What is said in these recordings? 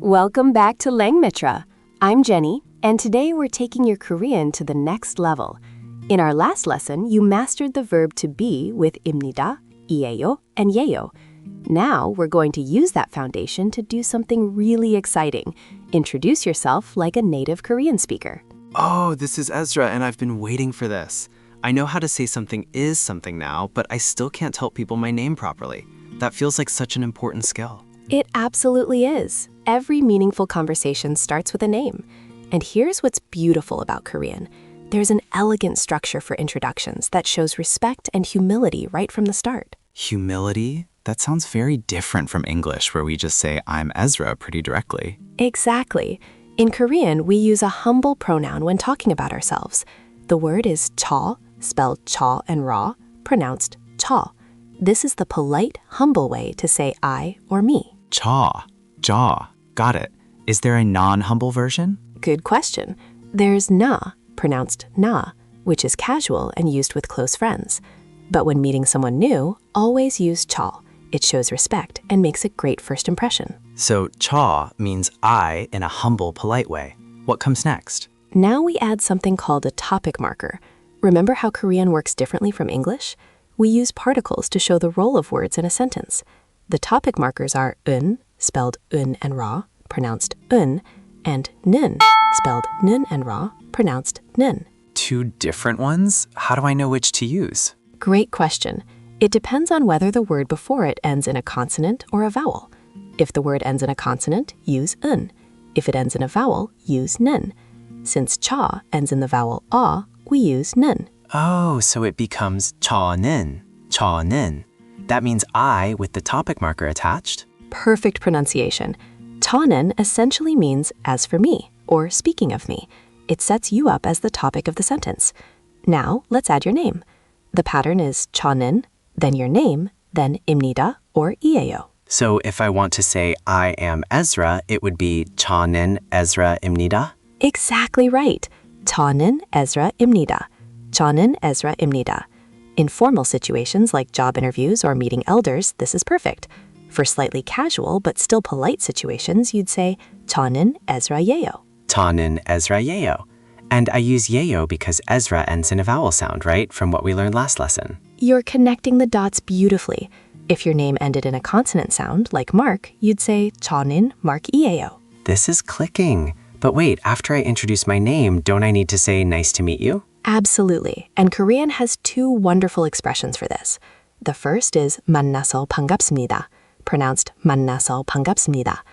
Welcome back to Langmitra. I'm Jenny, and today we're taking your Korean to the next level. In our last lesson, you mastered the verb to be with 입니다, 이에요, and 예요. Now we're going to use that foundation to do something really exciting. Introduce yourself like a native Korean speaker. Oh, this is Ezra, and I've been waiting for this. I know how to say something is something now, but I still can't tell people my name properly. That feels like such an important skill. It absolutely is. Every meaningful conversation starts with a name. And here's what's beautiful about Korean. There's an elegant structure for introductions that shows respect and humility right from the start. Humility? That sounds very different from English, where we just say, I'm Ezra, pretty directly. Exactly. In Korean, we use a humble pronoun when talking about ourselves. The word is 저, spelled 저 and ra, pronounced 저. This is the polite, humble way to say I or me. Jaw. Got it. Is there a non-humble version? Good question. There's na, pronounced na, which is casual and used with close friends. But when meeting someone new, always use 저. It shows respect and makes a great first impression. So 저 means I in a humble, polite way. What comes next? Now we add something called a topic marker. Remember how Korean works differently from English? We use particles to show the role of words in a sentence. The topic markers are 은, spelled un and ra, pronounced un, and 는, spelled nun and ra, pronounced nun. Two different ones? How do I know which to use? Great question. It depends on whether the word before it ends in a consonant or a vowel. If the word ends in a consonant, use un. If it ends in a vowel, use 는. Since cha ends in the vowel a, we use 는. Oh, so it becomes 저는. That means I with the topic marker attached? Perfect pronunciation. 저는 essentially means as for me, or speaking of me. It sets you up as the topic of the sentence. Now, let's add your name. The pattern is 저는, then your name, then 입니다 or 이에요. So if I want to say I am Ezra, it would be 저는 Ezra입니다? Exactly right. 저는 Ezra입니다. 저는 Ezra입니다. In formal situations like job interviews or meeting elders, this is perfect. For slightly casual but still polite situations, you'd say 저는 Ezra예요. 저는 Ezra예요. And I use 예요 because Ezra ends in a vowel sound, right? From what we learned last lesson. You're connecting the dots beautifully. If your name ended in a consonant sound, like Mark, you'd say 저는 Mark이에요. This is clicking. But wait, after I introduce my name, don't I need to say nice to meet you? Absolutely. And Korean has two wonderful expressions for this. The first is 만나서 반갑습니다, pronounced 만나서 반갑습니다.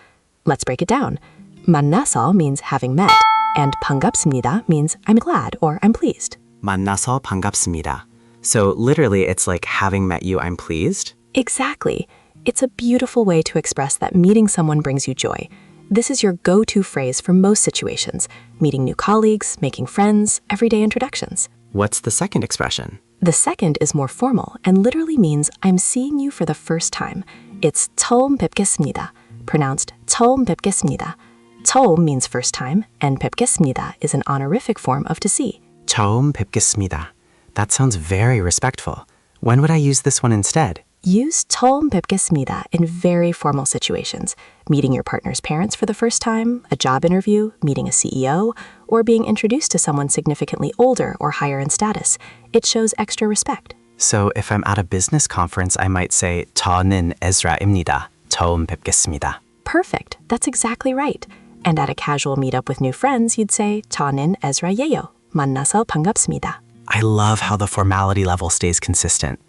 Let's break it down. 만나서 means having met, and 반갑습니다 means I'm glad or I'm pleased. 만나서 반갑습니다. So literally, it's like having met you, I'm pleased? Exactly. It's a beautiful way to express that meeting someone brings you joy. This is your go-to phrase for most situations, meeting new colleagues, making friends, everyday introductions. What's the second expression? The second is more formal and literally means I'm seeing you for the first time. It's 처음 뵙겠습니다, pronounced 처음 뵙겠습니다. 처음 means first time, and 뵙겠습니다 is an honorific form of to see. 처음 뵙겠습니다. That sounds very respectful. When would I use this one instead? Use 처음 뵙겠습니다 in very formal situations, meeting your partner's parents for the first time, a job interview, meeting a CEO, or being introduced to someone significantly older or higher in status. It shows extra respect. So if I'm at a business conference, I might say 저는 Ezra입니다. 처음 뵙겠습니다. Perfect. That's exactly right. And at a casual meetup with new friends, you'd say 저는 Ezra예요. 만나서 반갑습니다. I love how the formality level stays consistent.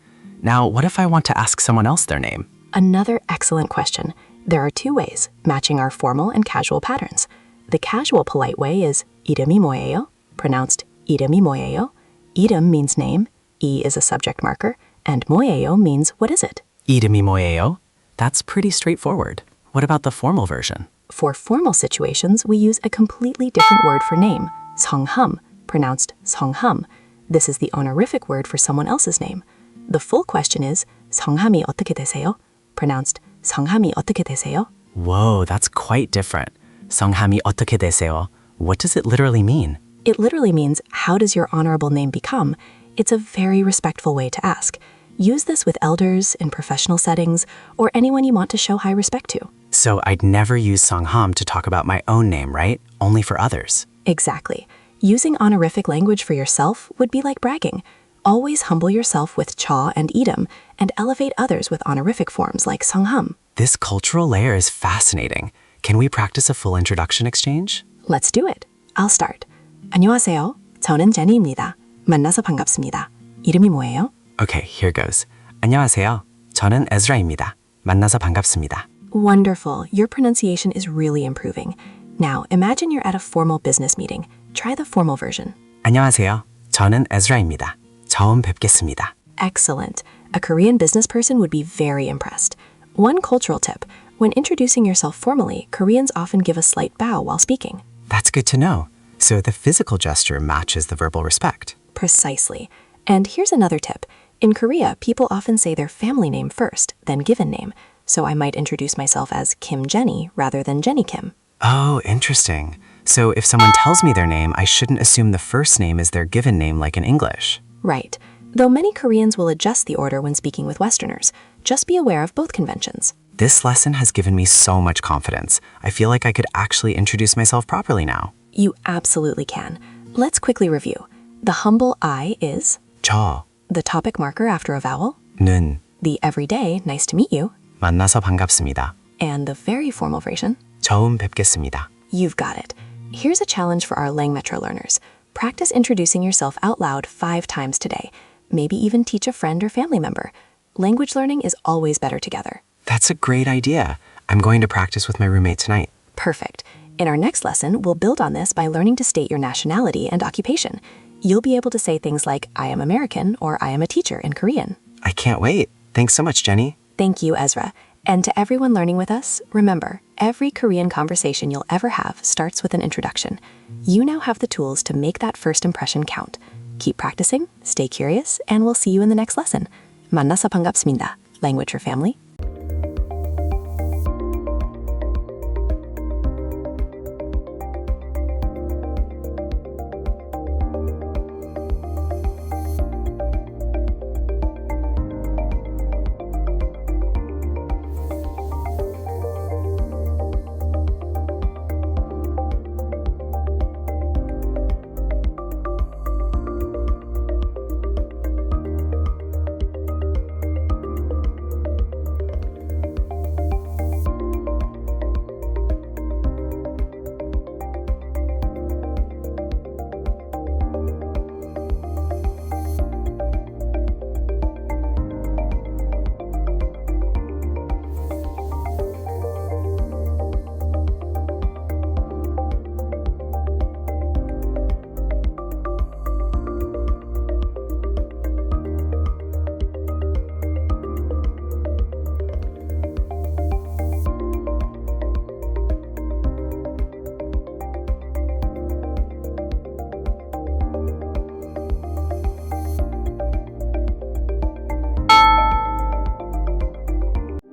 Now, what if I want to ask someone else their name? Another excellent question. There are two ways, matching our formal and casual patterns. The casual polite way is 이름이 뭐예요? Pronounced 이름이 뭐예요? 이름 means name, 이 is a subject marker, and 뭐예요 means what is it? 이름이 뭐예요? That's pretty straightforward. What about the formal version? For formal situations, we use a completely different word for name, 성함, pronounced 성함. This is the honorific word for someone else's name. The full question is 성함이 어떻게 되세요? Pronounced 성함이 어떻게 되세요? Whoa, that's quite different. 성함이 어떻게 되세요? What does it literally mean? It literally means, how does your honorable name become? It's a very respectful way to ask. Use this with elders, in professional settings, or anyone you want to show high respect to. So I'd never use songham to talk about my own name, right? Only for others. Exactly. Using honorific language for yourself would be like bragging. Always humble yourself with cha and idom, and elevate others with honorific forms like songham. This cultural layer is fascinating. Can we practice a full introduction exchange? Let's do it. I'll start. 안녕하세요. 저는 제니입니다. 만나서 반갑습니다. 이름이 뭐예요? Okay, here goes. 안녕하세요. 저는 에즈라입니다. 만나서 반갑습니다. Wonderful. Your pronunciation is really improving. Now, imagine you're at a formal business meeting. Try the formal version. 안녕하세요. 저는 에즈라입니다. 처음 뵙겠습니다. Excellent. A Korean business person would be very impressed. One cultural tip. When introducing yourself formally, Koreans often give a slight bow while speaking. That's good to know. So the physical gesture matches the verbal respect. Precisely. And here's another tip. In Korea, people often say their family name first, then given name. So I might introduce myself as Kim Jenny rather than Jenny Kim. Oh, interesting. So if someone tells me their name, I shouldn't assume the first name is their given name like in English. Right. Though many Koreans will adjust the order when speaking with Westerners. Just be aware of both conventions. This lesson has given me so much confidence. I feel like I could actually introduce myself properly now. You absolutely can. Let's quickly review. The humble I is 저, the topic marker after a vowel, 는, the everyday nice to meet you, 만나서 반갑습니다. and the very formal version. 처음 뵙겠습니다. You've got it. Here's a challenge for our Langmitra learners. Practice introducing yourself out loud 5 times today. Maybe even teach a friend or family member. Language learning is always better together. That's a great idea. I'm going to practice with my roommate tonight. Perfect. In our next lesson, we'll build on this by learning to state your nationality and occupation. You'll be able to say things like, I am American or I am a teacher in Korean. I can't wait. Thanks so much, Jenny. Thank you, Ezra. And to everyone learning with us, remember, every Korean conversation you'll ever have starts with an introduction. You now have the tools to make that first impression count. Keep practicing, stay curious, and we'll see you in the next lesson. 만나서 반갑습니다. Language for Family.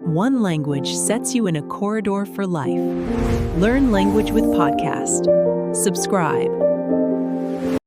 One language sets you in a corridor for life. Learn language with podcast. Subscribe.